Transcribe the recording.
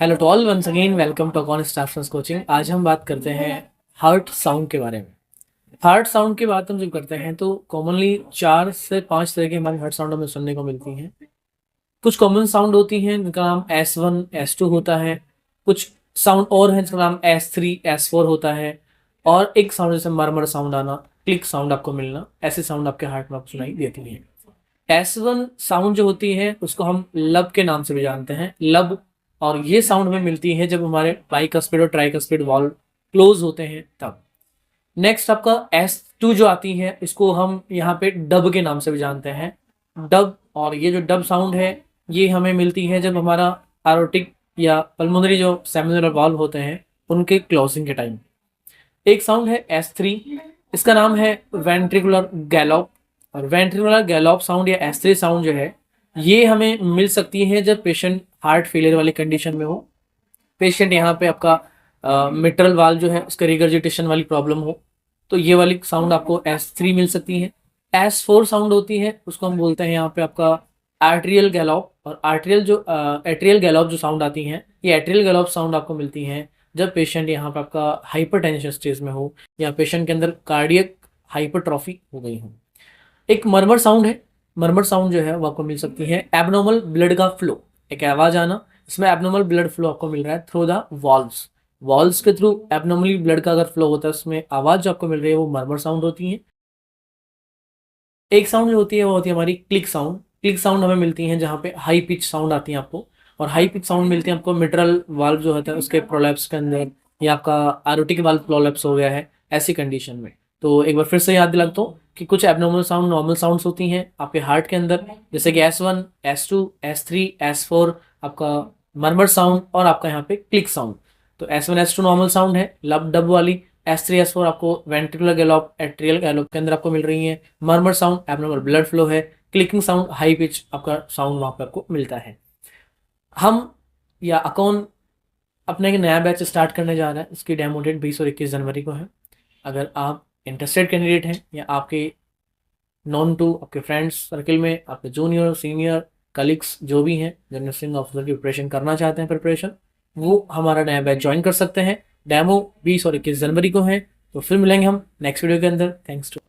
Hello to all, once again welcome to Akon stars coaching. आज हम बात करते हैं हार्ट साउंड के बारे में। हार्ट साउंड की बात हम जब करते हैं तो कॉमनली 4 से 5 तरह की हमारी हार्ट साउंड हमें सुनने को मिलती हैं। कुछ कॉमन साउंड होती हैं जिनका नाम S1 S2 होता है। कुछ साउंड और हैं जिनका नाम S3 S4 होता है। और एक साउंड जैसे मरमर साउंड आना, क्लिक साउंड आपको मिलना, ऐसे साउंड आपके हार्ट में आपको सुनाई देती हैं। S1 साउंड जो होती है उसको हम लब के नाम से भी जानते हैं, लब। और ये साउंड हमें मिलती है जब हमारे बाइकस्पिड और ट्राइकस्पिड वाल्व क्लोज होते हैं तब। नेक्स्ट आपका S2 जो आती है इसको हम यहाँ पे डब के नाम से भी जानते हैं, डब। और ये जो डब साउंड है ये हमें मिलती है जब हमारा एरोटिक या पल्मोनरी जो सेमिनल वाल्व होते हैं उनके क्लोजिंग के टाइम। एक साउंड है S3, इसका नाम है वेंट्रिकुलर गैलोप। और वेंट्रिकुलर गैलोप साउंड या S3 साउंड जो है ये हमें मिल सकती है जब पेशेंट हार्ट फेलियर वाली कंडीशन में हो। पेशेंट यहाँ पे आपका मिट्रल वाल्व जो है उसका रिगर्जिटेशन वाली प्रॉब्लम हो तो ये वाली साउंड आपको S3 मिल सकती है। S4 साउंड होती है उसको हम बोलते हैं यहाँ पे आपका आर्ट्रियल गैलोप। और एट्रियल गैलोप जो साउंड आती है ये एट्रियल गैलोप साउंड आपको मिलती है जब पेशेंट यहाँ पे आपका हाइपरटेंशन स्टेज में हो या पेशेंट के अंदर कार्डियक हाइपरट्रॉफी हो गई हो। एक मरमर साउंड है, मरमर साउंड जो है वो आपको मिल सकती है एबनॉर्मल ब्लड का फ्लो, एक आवाज आना। इसमें एबनॉर्मल ब्लड फ्लो आपको मिल रहा है थ्रू द वॉल्व्स। वॉल्व्स के थ्रू एबनॉर्मली ब्लड का अगर फ्लो होता है उसमें आवाज जो आपको मिल रही है वो मरमर साउंड होती है। एक साउंड जो होती है वो होती है हमारी क्लिक साउंड। क्लिक साउंड हमें मिलती है जहाँ पे हाई पिच साउंड आती है आपको। और हाई पिच साउंड मिलती है आपको मिट्रल वाल्व जो होता है उसके प्रोलैप्स के अंदर, या आपका एरोटिक वाल्व प्रोलैप्स हो गया है ऐसी कंडीशन में। तो एक बार फिर से याद दिलाता हूँ कि कुछ एबनॉर्मल साउंड नॉर्मल साउंड्स होती हैं आपके हार्ट के अंदर, जैसे कि S1 S2 S3 S4 आपका मरमर साउंड और आपका यहाँ पे क्लिक साउंड। तो S1 S2 नॉर्मल साउंड है लब डब वाली, S3 S4 आपको वेंट्रिकुलर गैलोप एट्रियल गैलोप के अंदर आपको मिल रही है। मरमर साउंड एबनॉर्मल ब्लड फ्लो है। क्लिकिंग साउंड हाई पिच आपका साउंड वहां पर आपको मिलता है। हम या अकॉन अपना एक नया बैच स्टार्ट करने जा रहा है, इसकी डेमो डेट 20 और 21 जनवरी को है। अगर आप इंटरेस्टेड कैंडिडेट हैं या आपके नॉन टू आपके फ्रेंड्स सर्कल में आपके जूनियर सीनियर कलीग्स जो भी हैं जो नर्सिंग ऑफिसर की प्रिपरेशन करना चाहते हैं प्रिपरेशन, वो हमारा नया बैच ज्वाइन कर सकते हैं। डेमो 20 और 21 जनवरी को है। तो फिर मिलेंगे हम नेक्स्ट वीडियो के अंदर। Thanks to